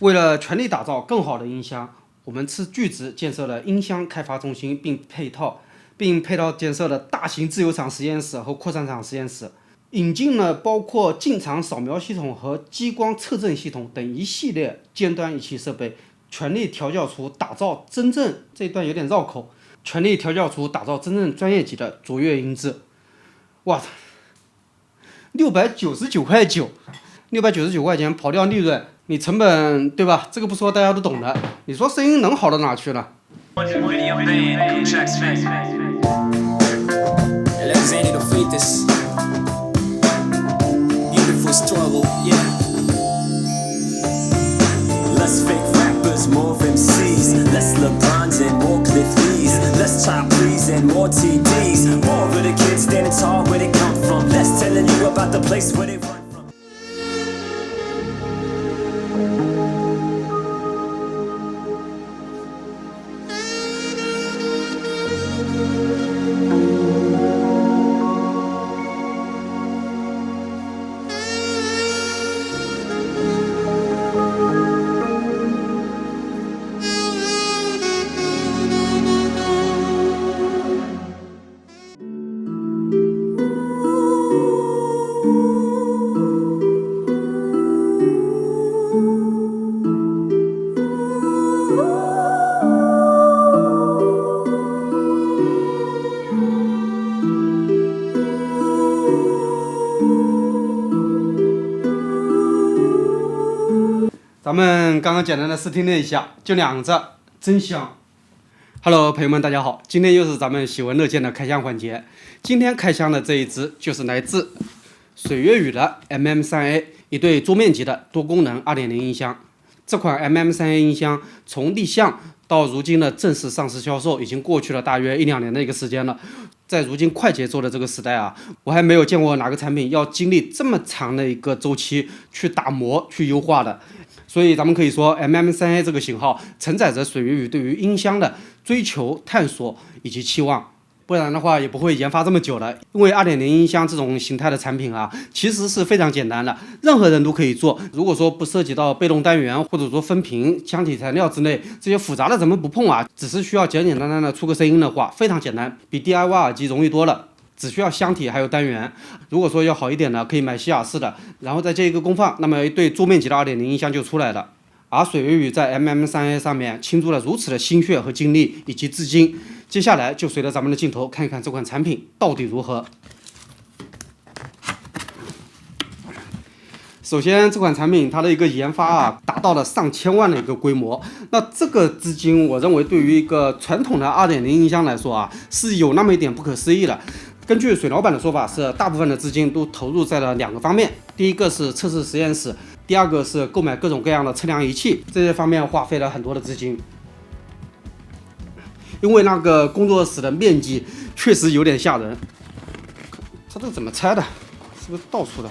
为了全力打造更好的音箱，我们斥巨资建设了音箱开发中心，并配套建设了大型自由场实验室和扩散场实验室，引进了包括进场扫描系统和激光测振系统等一系列尖端仪器设备，全力调教出打造真正这一段有点绕口，全力调教出打造真正专业级的卓越音质。哇，699块9，699块钱刨掉利润，你成本对吧？这个不说大家都懂的。你说声音能好到哪去了？Less fake rappers, more MCs. Less LeBrons and more Cliff Lees. Less top threes and more TDs. More of the kids standing tall where they come from. Less telling you about the place where they run from. 咱们刚刚简单的试听了一下，就2只，真香。Hello， 朋友们，大家好，今天又是咱们喜闻乐见的开箱环节。今天开箱的这一只就是来自水月宇的 MM3A， 一对桌面级的多功能 2.0 音箱。这款 MM3A 音箱从立项到如今的正式上市销售，已经过去了大约1-2年的一个时间了。在如今快节奏的这个时代啊，我还没有见过哪个产品要经历这么长的一个周期去打磨、去优化的。所以咱们可以说 MM3A 这个型号承载着水月宇对于音箱的追求、探索以及期望，不然的话也不会研发这么久了。因为 2.0 音箱这种形态的产品啊，其实是非常简单的，任何人都可以做。如果说不涉及到被动单元或者说分频、箱体材料之类这些复杂的咱们不碰啊，只是需要简简单单的出个声音的话，非常简单，比 DIY 耳机容易多了。只需要箱体还有单元，如果说要好一点的，可以买西雅士的，然后再接一个功放，那么一对桌面级的 2.0 音箱就出来了。而水月宇在 MM3A 上面倾注了如此的心血和精力以及资金，接下来就随着咱们的镜头看一看这款产品到底如何。首先，这款产品它的一个研发啊，达到了上千万的一个规模。那这个资金，我认为对于一个传统的 2.0 音箱来说啊，是有那么一点不可思议的。根据水老板的说法是，大部分的资金都投入在了2个方面，第一个是测试实验室，第二个是购买各种各样的测量仪器，这些方面花费了很多的资金。因为那个工作室的面积确实有点吓人，它这个怎么拆的？是不是倒出的？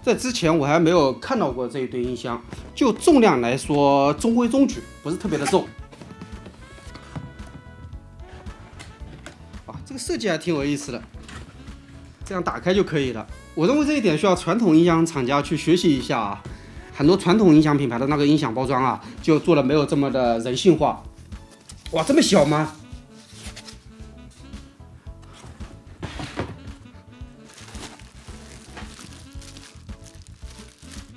在之前我还没有看到过这一对音箱，就重量来说中规中矩，不是特别的重。啊，这个设计还挺有意思的，这样打开就可以了。我认为这一点需要传统音响厂家去学习一下啊。很多传统音响品牌的那个音响包装啊，就做的没有这么的人性化。哇，这么小吗？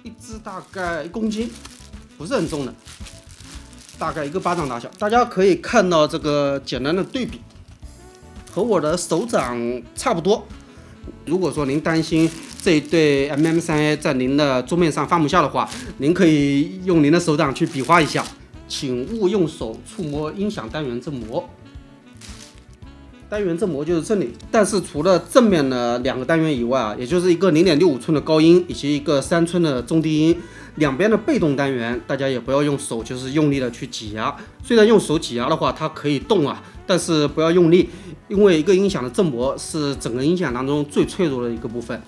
一只大概1公斤，不是很重的，大概1个巴掌大小。大家可以看到这个简单的对比，和我的手掌差不多。如果说您担心这一对 MM3A 在您的桌面上放不下的话，您可以用您的手掌去比划一下，请勿用手触摸音响单元振膜。单元振膜就是这里，但是除了正面的2个单元以外啊，也就是一个0.65寸的高音以及一个3寸的中低音，两边的被动单元，大家也不要用手就是用力的去挤压。虽然用手挤压的话，它可以动啊，但是不要用力，因为一个音响的振膜是整个音响当中最脆弱的一个部分。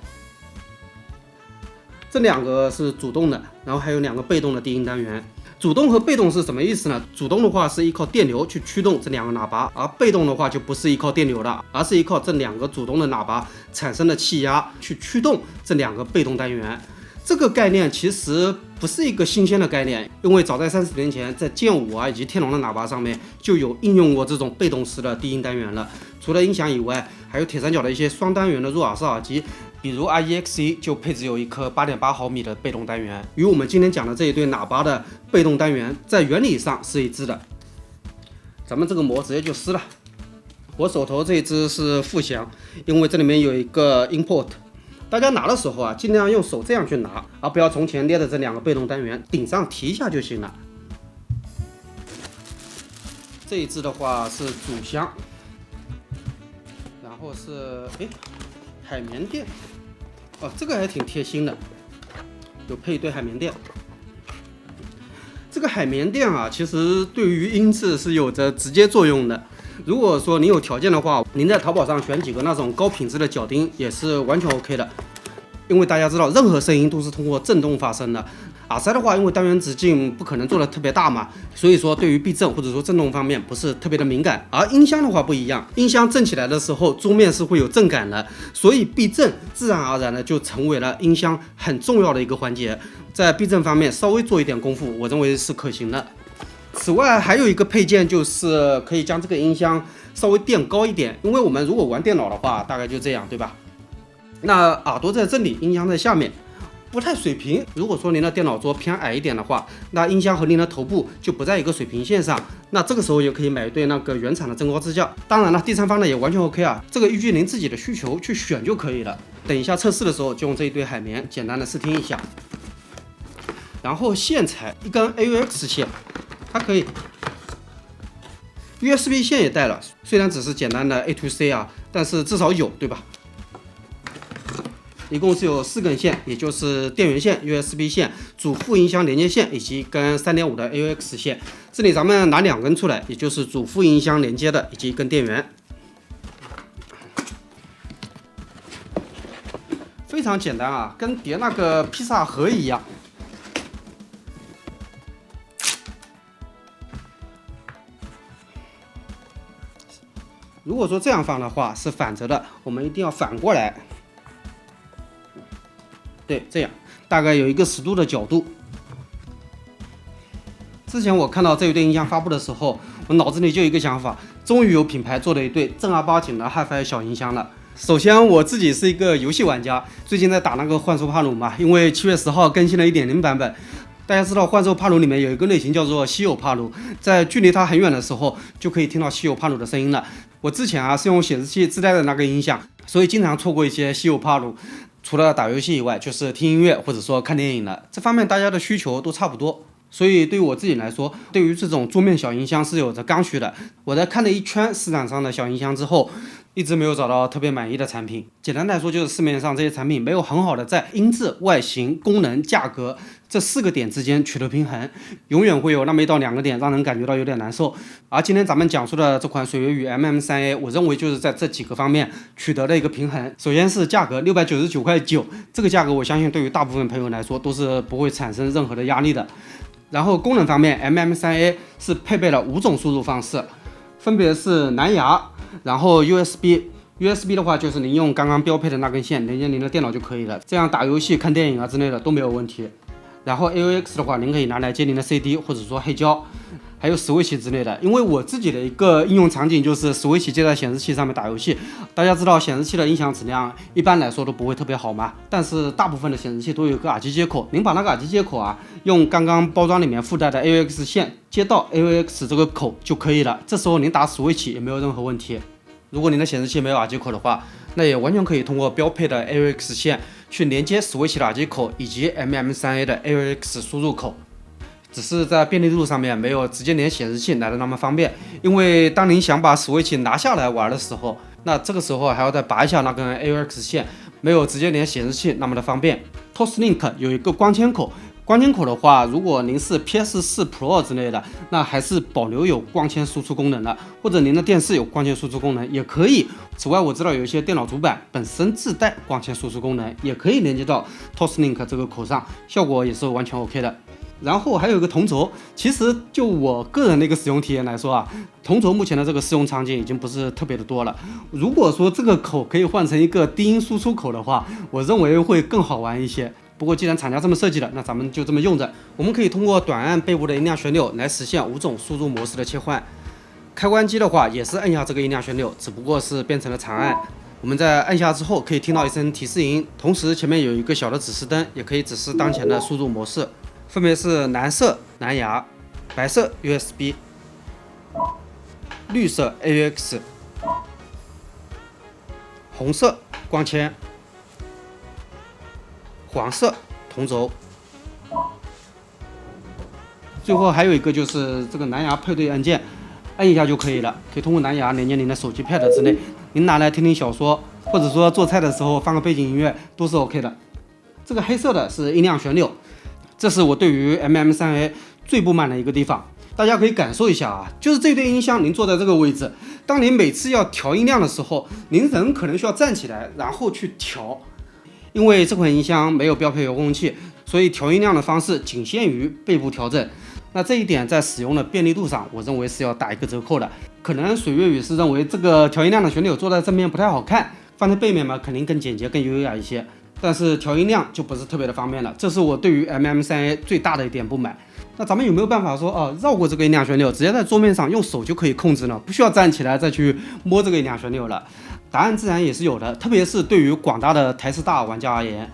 这2个是主动的，然后还有2个被动的低音单元。主动和被动是什么意思呢？主动的话是依靠电流去驱动这2个喇叭，而被动的话就不是依靠电流的，而是依靠这2个主动的喇叭产生的气压去驱动这2个被动单元。这个概念其实不是一个新鲜的概念，因为早在30年前，在剑舞以及天龙的喇叭上面就有应用过这种被动式的低音单元了。除了音响以外，还有铁三角的一些双单元的入耳式耳机，比如 REXE 就配置有一颗8.8毫米的被动单元，与我们今天讲的这一对喇叭的被动单元在原理上是一致的。咱们这个膜直接就撕了。我手头这一只是富翔，因为这里面有一个 import。大家拿的时候尽量用手这样去拿，而不要从前列的这2个被动单元顶上提一下就行了。这一只的话是主箱，然后是海绵垫，这个还挺贴心的，有配一对海绵垫。这个海绵垫其实对于音质是有着直接作用的。如果说您有条件的话，您在淘宝上选几个那种高品质的脚钉也是完全 OK 的。因为大家知道，任何声音都是通过振动发生的。耳塞的话，因为单元直径不可能做的特别大嘛，所以说对于避震或者说振动方面不是特别的敏感。而音箱的话不一样，音箱震起来的时候，桌面是会有震感的，所以避震自然而然的就成为了音箱很重要的一个环节。在避震方面稍微做一点功夫，我认为是可行的。此外还有一个配件，就是可以将这个音箱稍微垫高一点，因为我们如果玩电脑的话，大概就这样，对吧？那耳朵在这里，音箱在下面，不太水平。如果说您的电脑桌偏矮一点的话，那音箱和您的头部就不在一个水平线上。那这个时候也可以买一对那个原厂的增高支架。当然了，第三方的也完全 OK 这个依据您自己的需求去选就可以了。等一下测试的时候，就用这一对海绵简单的试听一下。然后线材一根 AUX 线。它可以 USB 线也带了，虽然只是简单的 A to C 但是至少有，对吧？一共是有4根线，也就是电源线、USB 线、主副音箱连接线以及一根3.5的 AUX 线。这里咱们拿2根出来，也就是主副音箱连接的以及一根电源。非常简单跟叠那个披萨盒一样。如果说这样放的话是反着的，我们一定要反过来。对，这样大概有一个10度的角度。之前我看到这一对音箱发布的时候，我脑子里就有一个想法，终于有品牌做了一对正儿八经的 Hi-Fi 小音箱了。首先我自己是一个游戏玩家，最近在打那个幻兽帕鲁嘛，因为7月10号更新了 1.0 版本。大家知道幻兽帕鲁里面有一个类型叫做稀有帕鲁，在距离它很远的时候就可以听到稀有帕鲁的声音了。我之前是用显示器自带的那个音响，所以经常错过一些稀有帕鲁。除了打游戏以外，就是听音乐或者说看电影了。这方面大家的需求都差不多，所以对于我自己来说，对于这种桌面小音箱是有着刚需的。我在看了一圈市场上的小音箱之后，一直没有找到特别满意的产品。简单来说，就是市面上这些产品没有很好的在音质、外形、功能、价格这4个点之间取得平衡，永远会有那么1到2个点让人感觉到有点难受。而今天咱们讲述的这款水月雨 MM3A， 我认为就是在这几个方面取得了一个平衡。首先是价格699.9块，这个价格我相信对于大部分朋友来说都是不会产生任何的压力的。然后功能方面 ，MM3A 是配备了5种输入方式，分别是蓝牙，然后 USB 的话就是您用刚刚标配的那根线连接您的电脑就可以了，这样打游戏、看电影之类的都没有问题。然后 AUX 的话，您可以拿来接您的 CD 或者说黑胶，还有Switch之类的。因为我自己的一个应用场景就是 Switch 接在显示器上面打游戏。大家知道显示器的音响质量一般来说都不会特别好嘛，但是大部分的显示器都有个耳机接口，您把那个耳机接口用刚刚包装里面附带的 AUX 线接到 AUX 这个口就可以了。这时候您打 Switch 也没有任何问题。如果您的显示器没有耳机口的话，那也完全可以通过标配的 AUX 线去连接 Switch 的耳机口以及 MM3A 的 AUX 输入口，只是在便利度上面没有直接连显示器来的那么方便。因为当您想把 Switch 拿下来玩的时候，那这个时候还要再拔一下那根 AUX 线，没有直接连显示器那么的方便。Toslink 有一个光纤口，光纤口的话，如果您是 PS4 Pro 之类的，那还是保留有光纤输出功能的，或者您的电视有光纤输出功能也可以。此外，我知道有一些电脑主板本身自带光纤输出功能，也可以连接到 Toslink 这个口上，效果也是完全 OK 的。然后还有一个同轴，其实就我个人的一个使用体验来说啊，同轴目前的这个使用场景已经不是特别的多了。如果说这个口可以换成一个低音输出口的话，我认为会更好玩一些。不过既然厂家这么设计了，那咱们就这么用着。我们可以通过短按背部的音量旋钮来实现5种输入模式的切换。开关机的话也是按下这个音量旋钮，只不过是变成了长按。我们在按下之后可以听到一声提示音，同时前面有一个小的指示灯，也可以指示当前的输入模式，分别是蓝色蓝牙、白色 USB、绿色 AUX、红色光纤、黄色同轴，最后还有一个就是这个蓝牙配对按键，按一下就可以了，可以通过蓝牙连接您的手机 Pad 之类，您拿来听听小说，或者说做菜的时候放个背景音乐都是 OK 的。这个黑色的是音量旋钮，这是我对于 MM3A 最不满的一个地方。大家可以感受一下啊，就是这对音箱，您坐在这个位置，当您每次要调音量的时候，您人可能需要站起来，然后去调。因为这款音箱没有标配遥控器，所以调音量的方式仅限于背部调整。那这一点在使用的便利度上，我认为是要打一个折扣的。可能水月雨是认为这个调音量的旋钮坐在正面不太好看，放在背面嘛，肯定更简洁、更优雅一些。但是调音量就不是特别的方便了，这是我对于 MM3A 最大的一点不满。那咱们有没有办法说绕过这个音量旋钮，直接在桌面上用手就可以控制呢？不需要站起来再去摸这个音量旋钮了？答案自然也是有的，特别是对于广大的台式大耳玩家而言。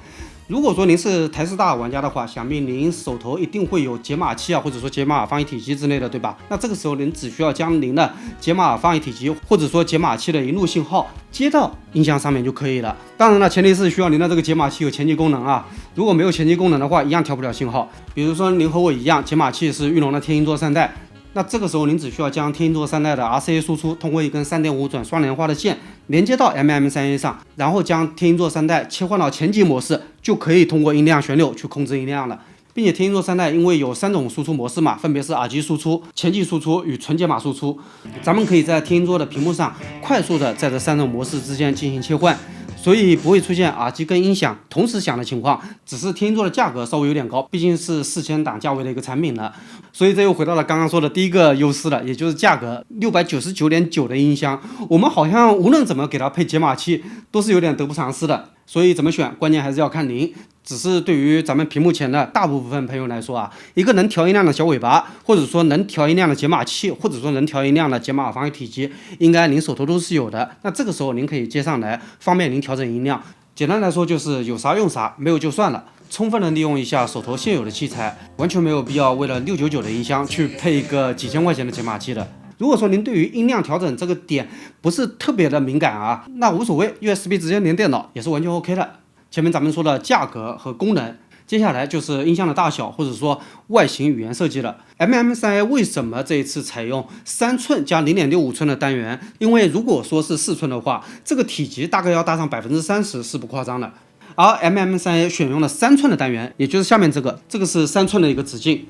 如果说您是台式大耳玩家的话，想必您手头一定会有解码器啊，或者说解码耳放一体机之类的，对吧？那这个时候您只需要将您的解码耳放一体机或者说解码器的一路信号接到音箱上面就可以了。当然了，前提是需要您的这个解码器有前级功能啊，如果没有前级功能的话，一样调不了信号。比如说您和我一样，解码器是玉龙的天音座3代。那这个时候您只需要将天音座3代的 RCA 输出通过一根 3.5 转双莲花的线连接到 MM3A 上，然后将天音座3代切换到前级模式，就可以通过音量旋钮去控制音量了。并且天音座3代因为有3种输出模式嘛，分别是耳机输出、前级输出与纯解码输出，咱们可以在天音座的屏幕上快速的在这3种模式之间进行切换。所以不会出现耳机跟音响同时响的情况，只是天音座的价格稍微有点高，毕竟是4000档价位的一个产品了。所以这又回到了刚刚说的第一个优势了，也就是价格699.9的音箱，我们好像无论怎么给它配解码器都是有点得不偿失的。所以怎么选，关键还是要看您。只是对于咱们屏幕前的大部分朋友来说啊，一个能调音量的小尾巴，或者说能调音量的解码器，或者说能调音量的解码耳放一体机，应该您手头都是有的。那这个时候您可以接上来，方便您调整音量。简单来说就是有啥用啥，没有就算了。充分的利用一下手头现有的器材，完全没有必要为了699的音箱去配一个几千块钱的解码器的。如果说您对于音量调整这个点不是特别的敏感啊，那无所谓 ，USB 直接连电脑也是完全 OK 的。前面咱们说的价格和功能，接下来就是音箱的大小或者说外形语言设计了。MM3A 为什么这一次采用3寸加0.65寸的单元？因为如果说是4寸的话，这个体积大概要大上30%是不夸张的。而 MM3A 选用了3寸的单元，也就是下面这个是3寸的一个直径。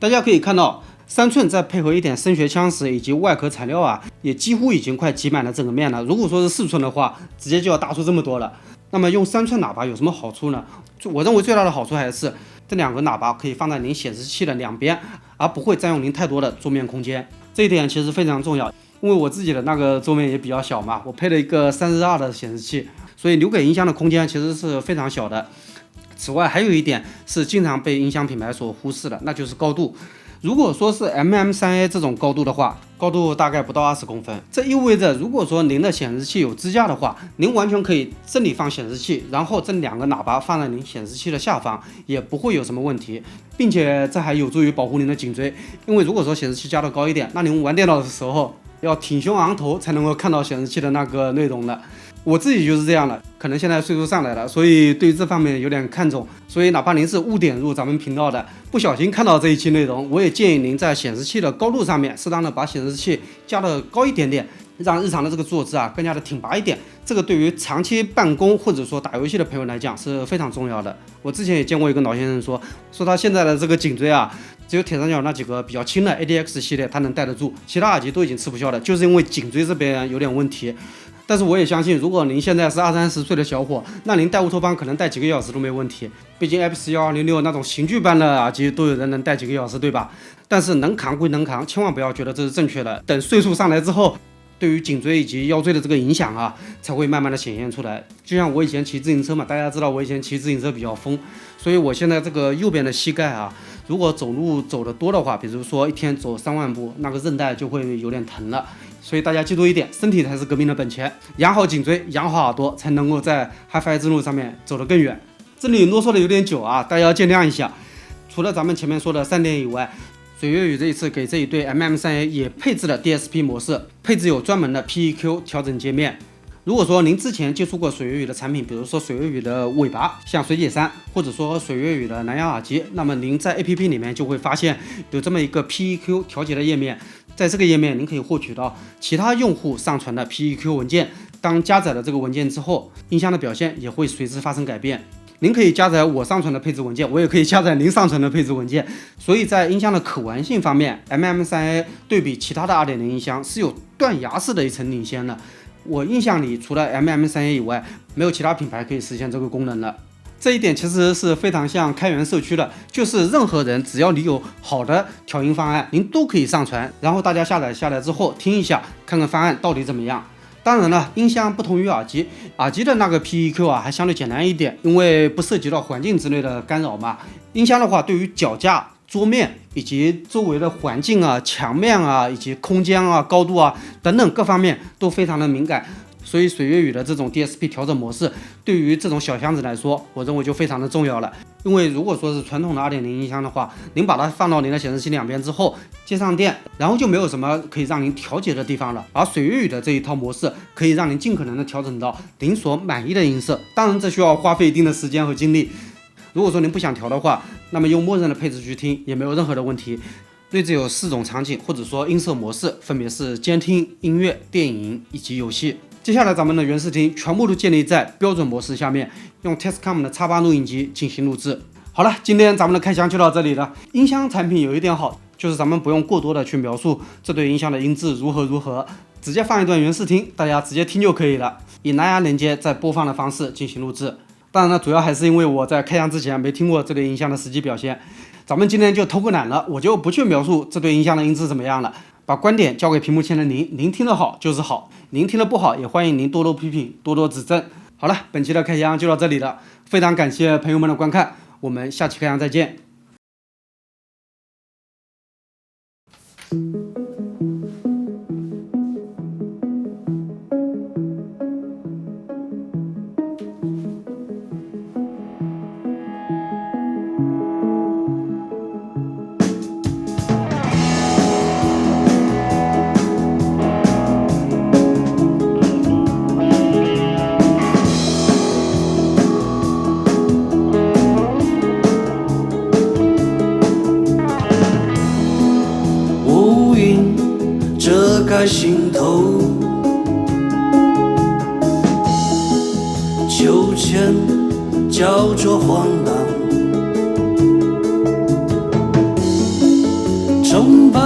大家可以看到，3寸再配合一点声学腔石以及外壳材料啊，也几乎已经快挤满了整个面了。如果说是4寸的话，直接就要大出这么多了。那么用3寸喇叭有什么好处呢？我认为最大的好处还是这2个喇叭可以放在您显示器的两边，而不会占用您太多的桌面空间。这一点其实非常重要，因为我自己的那个桌面也比较小嘛，我配了一个32的显示器，所以留给音箱的空间其实是非常小的。此外，还有一点是经常被音箱品牌所忽视的，那就是高度。如果说是 MM3A 这种高度的话，高度大概不到20公分，这意味着如果说您的显示器有支架的话，您完全可以这里放显示器，然后这2个喇叭放在您显示器的下方，也不会有什么问题，并且这还有助于保护您的颈椎，因为如果说显示器加的高一点，那您玩电脑的时候要挺胸昂头才能够看到显示器的那个内容的。我自己就是这样的，可能现在岁数上来了，所以对这方面有点看重，所以哪怕您是误点入咱们频道的，不小心看到这一期内容，我也建议您在显示器的高度上面适当的把显示器加的高一点点，让日常的这个坐姿啊更加的挺拔一点。这个对于长期办公或者说打游戏的朋友来讲是非常重要的。我之前也见过一个老先生说他现在的这个颈椎啊，只有铁三角那几个比较轻的 ADX 系列他能戴得住，其他耳机都已经吃不消了，就是因为颈椎这边有点问题。但是我也相信，如果您现在是20-30岁的小伙，那您戴乌托邦可能戴几个小时都没问题。毕竟 FX1206那种刑具般的耳机都有人能戴几个小时，对吧？但是能扛归能扛，千万不要觉得这是正确的。等岁数上来之后，对于颈椎以及腰椎的这个影响啊，才会慢慢的显现出来。就像我以前骑自行车嘛，大家知道我以前骑自行车比较疯，所以我现在这个右边的膝盖啊，如果走路走得多的话，比如说一天走3万步，那个韧带就会有点疼了。所以大家记住一点，身体才是革命的本钱，养好颈椎，养好耳朵，才能够在 HiFi 之路上面走得更远。这里啰嗦的有点久啊，大家要见谅一下。除了咱们前面说的3点以外，水月宇这一次给这一对 MM3A 也配置了 DSP 模式，配置有专门的 PEQ 调整界面。如果说您之前接触过水月宇的产品，比如说水月宇的尾巴，像水解3，或者说水月宇的蓝牙耳机，那么您在 APP 里面就会发现有这么一个 PEQ 调节的页面。在这个页面，您可以获取到其他用户上传的 PEQ 文件。当加载了这个文件之后，音箱的表现也会随之发生改变。您可以加载我上传的配置文件，我也可以加载您上传的配置文件。所以在音箱的可玩性方面 ，MM3A 对比其他的 2.0 音箱是有断崖式的一层领先的。我印象里，除了 MM3A 以外，没有其他品牌可以实现这个功能了。这一点其实是非常像开源社区的，就是任何人只要你有好的调音方案，您都可以上传，然后大家下载下来之后听一下，看看方案到底怎么样。当然了，音箱不同于耳机，耳机的那个 PEQ 啊还相对简单一点，因为不涉及到环境之类的干扰嘛。音箱的话，对于脚架、桌面以及周围的环境啊、墙面啊以及空间啊、高度啊等等各方面都非常的敏感。所以水月宇的这种 DSP 调整模式，对于这种小箱子来说，我认为就非常的重要了。因为如果说是传统的 2.0 音箱的话，您把它放到您的显示器两边之后，接上电，然后就没有什么可以让您调节的地方了。而水月宇的这一套模式，可以让您尽可能的调整到您所满意的音色。当然，这需要花费一定的时间和精力。如果说您不想调的话，那么用默认的配置去听也没有任何的问题。内置有4种场景或者说音色模式，分别是监听、音乐、电影以及游戏。接下来咱们的原视听全部都建立在标准模式下面，用 Tascam 的 X8 录音机进行录制。好了，今天咱们的开箱就到这里了。音箱产品有一点好，就是咱们不用过多的去描述这对音箱的音质如何，直接放一段原视听，大家直接听就可以了，以蓝牙连接再播放的方式进行录制。当然了，主要还是因为我在开箱之前没听过这对音箱的实际表现，咱们今天就偷个懒了，我就不去描述这对音箱的音质怎么样了，把观点交给屏幕前的您，您听得好就是好，您听得不好也欢迎您多多批评，多多指正。好了，本期的开箱就到这里了，非常感谢朋友们的观看，我们下期开箱再见。在心头，秋千叫着荒浪，钟摆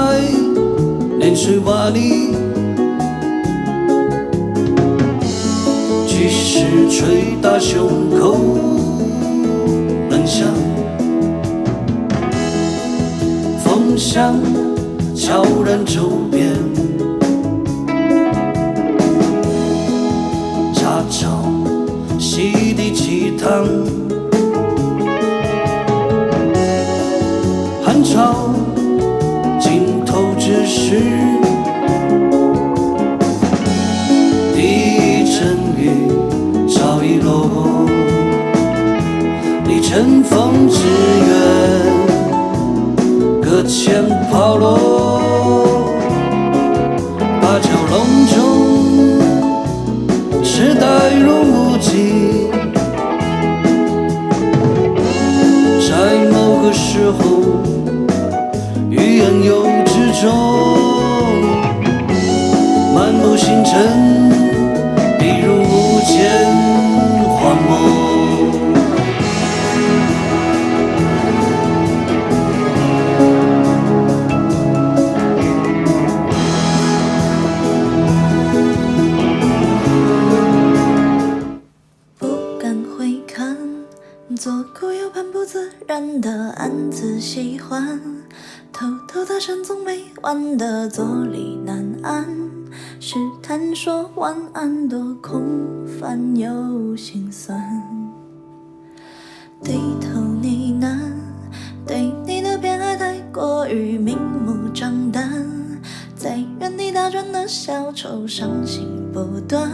连水瓦砾，巨石捶打胸口，冷响，风响悄然周边。茶炒洗涤鸡汤，汉朝尽头之时，第一阵雨早已落，你乘风之远，搁浅抛落，芭蕉笼中时代如无尽，在某个时候，欲言又止中，漫步心清晨，比如无间荒漠。不敢回看，左顾右盼不自然的暗自喜欢，偷偷搭讪总没完的坐立难安，试探说晚安多空泛又心酸，低头呢喃，对你的偏爱太过于明目张胆，在原地打转的小丑伤心不断，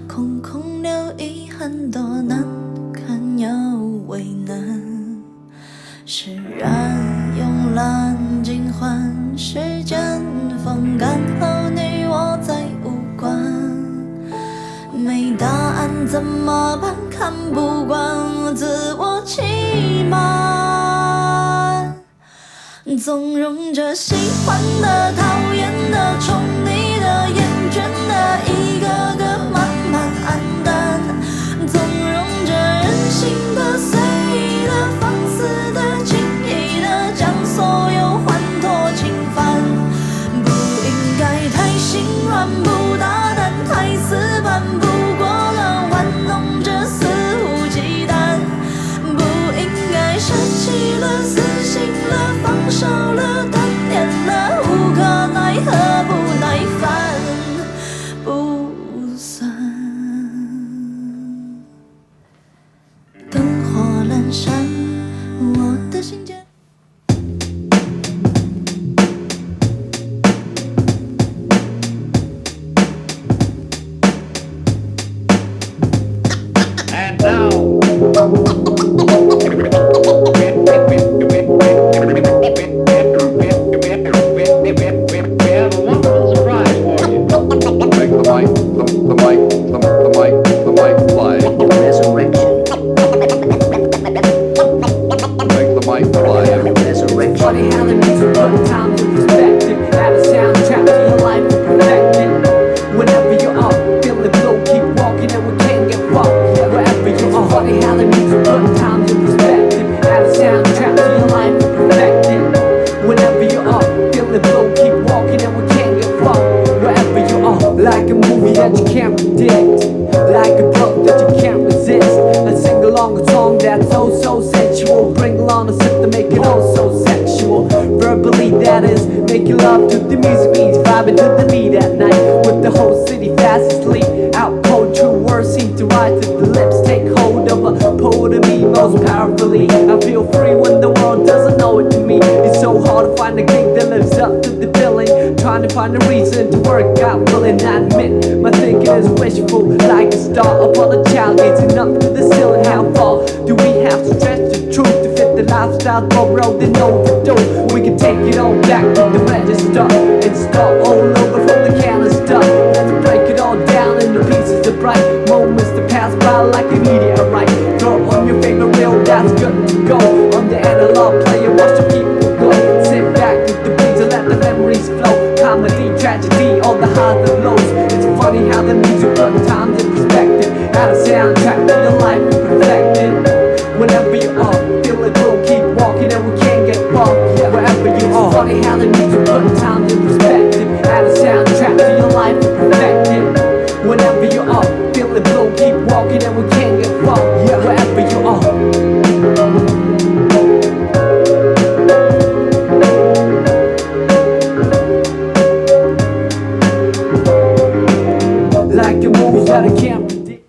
空空留遗憾多难堪又为难，释然慵懒尽欢，时间风干后你我再无关，没答案怎么办？看不惯自我欺瞒，纵容着喜欢的、讨厌的、宠你的、厌倦的，一个个慢慢黯淡，纵容着任性的、随意的、放肆的、轻易的，将所有欢脱侵犯，不应该太心软，不大胆，太死板，不过了玩弄着肆无忌惮，不应该舍弃了、死心了、放手了、断念了，无可奈何，不耐烦，不算。灯火阑珊，我的心间。And now, we have a wonderful surprise for you. Make the mic fly. Resurrection. Make the mic fly. Resurrection. Funny how the music put time to perspective. Add a soundtrack to your life and perfect it. Whenever you're up, feeling low, keep walking and we can't get fucked. Wherever you are. Funny how the music put time to perspective. Add a soundtrack to your life and perfect it. Whenever you're up, feeling low, keep walking and we can't get fucked. Wherever you are. Like a movie that you can't predict. Like a drug that you can't resist. And sing along a song that's so sensual. Bring along a sip to make it all so sexual. Verbally that is, making love to the music means vibing to the beat at night. With the whole city fast asleep. Out cold, true words seem to rise to the lips. Take hold of a poet of me most powerfully. I feel free when the world doesn't know it to me. It's so hard to find a gig that lives up to the billing. Trying to find a reason to work out, willing I admit my thinking is wishful. Like a star upon a child gazing up to the ceiling. How far do we have to stretch the truth to fit the lifestyle borrowed and overdue? We can take it all back to the register and start all over from the canister. Let's break it all down into pieces of bright moments that pass by like a meteorite. Throw on your favorite reel, that's good to go. On the analog player, watch the people go. Sit back with the beats and let the memories flow. Comedy, tragedy, all the highs and lows. It's funny how the music puts times in perspective. Add a soundtrack to your life and perfect it. Whenever you are, feel it will keep walking and we can't get far. Wherever you are. It's funny how the music puts times in perspective. Add a soundtrack to your life and perfect it. Whenever you are, feel it will keep walking and we can't get far. Wherever you are. Like a movie that I can't predict.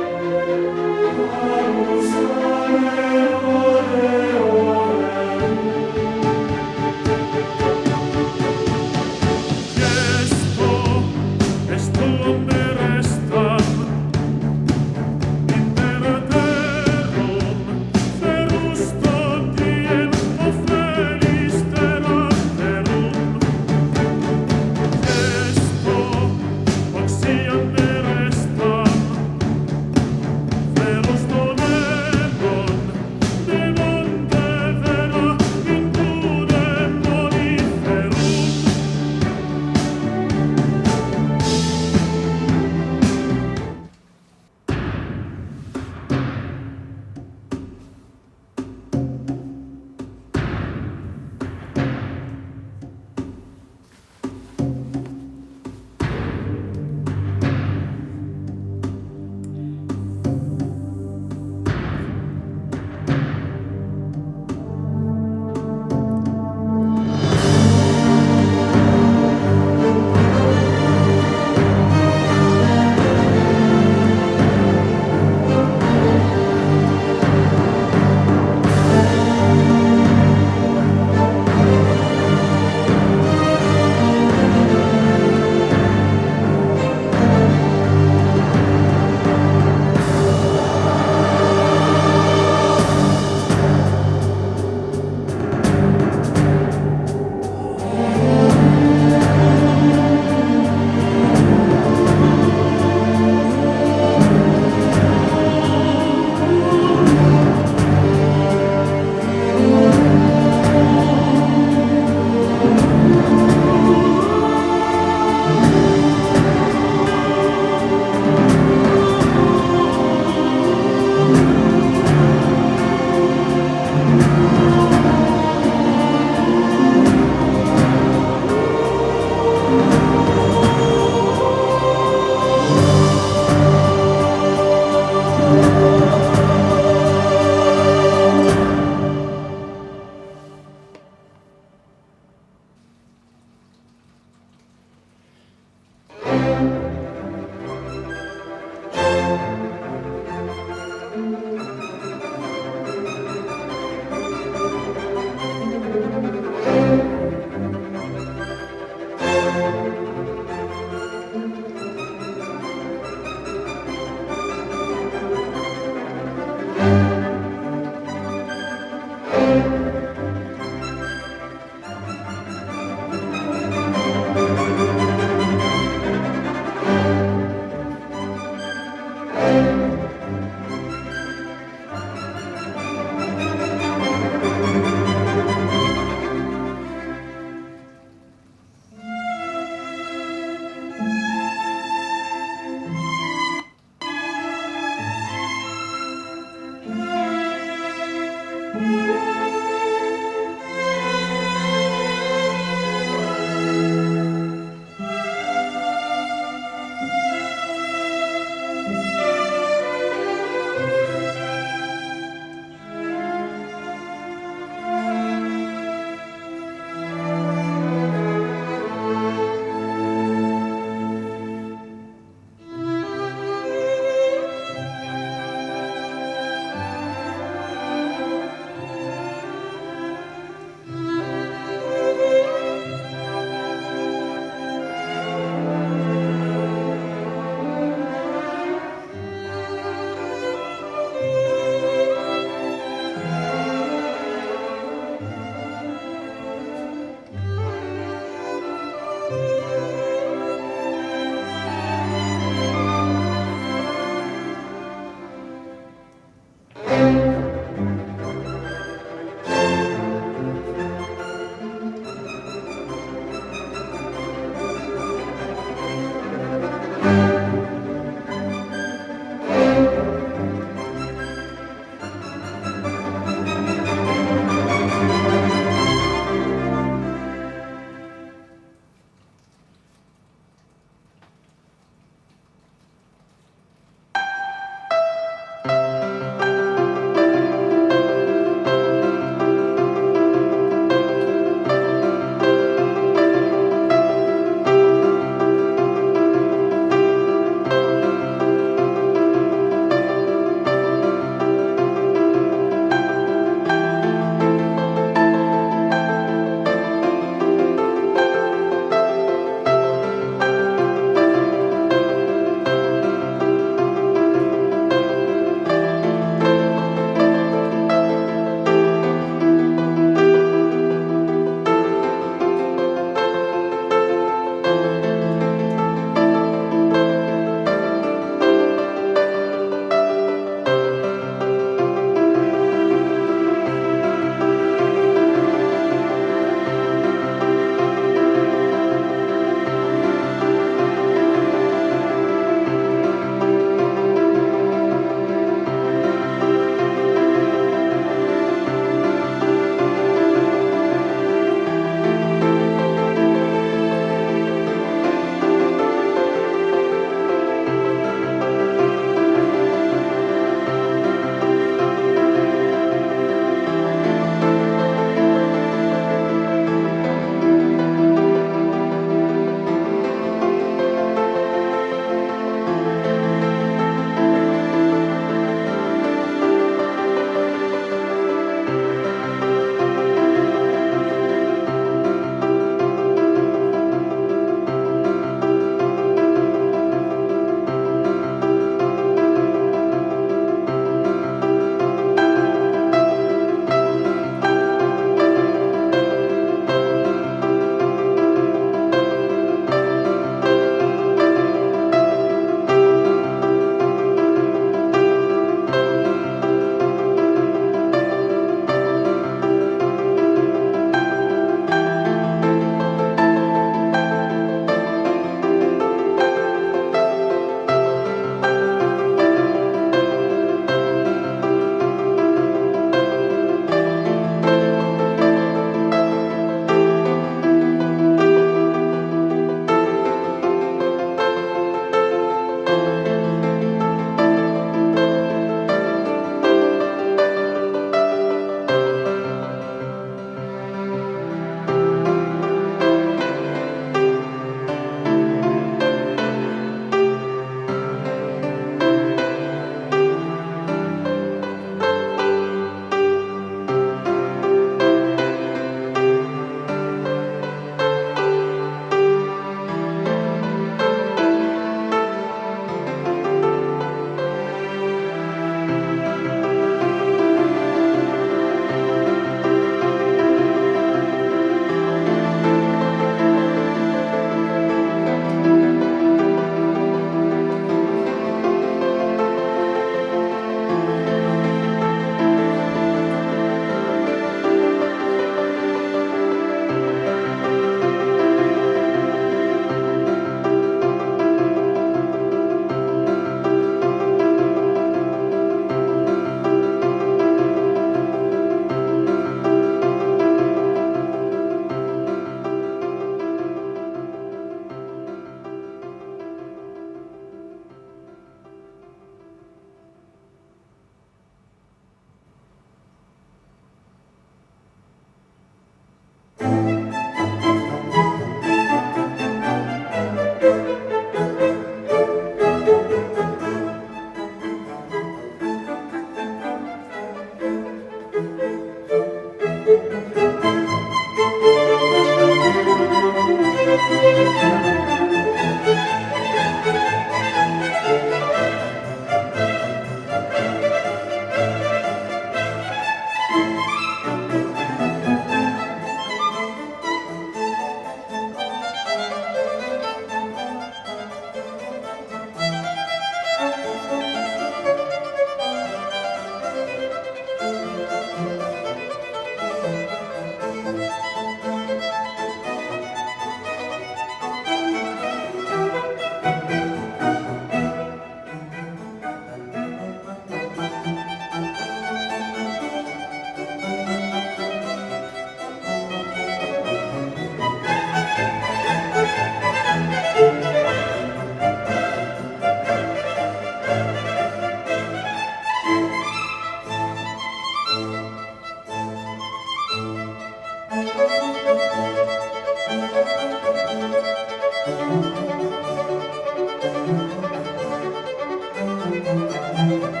拜。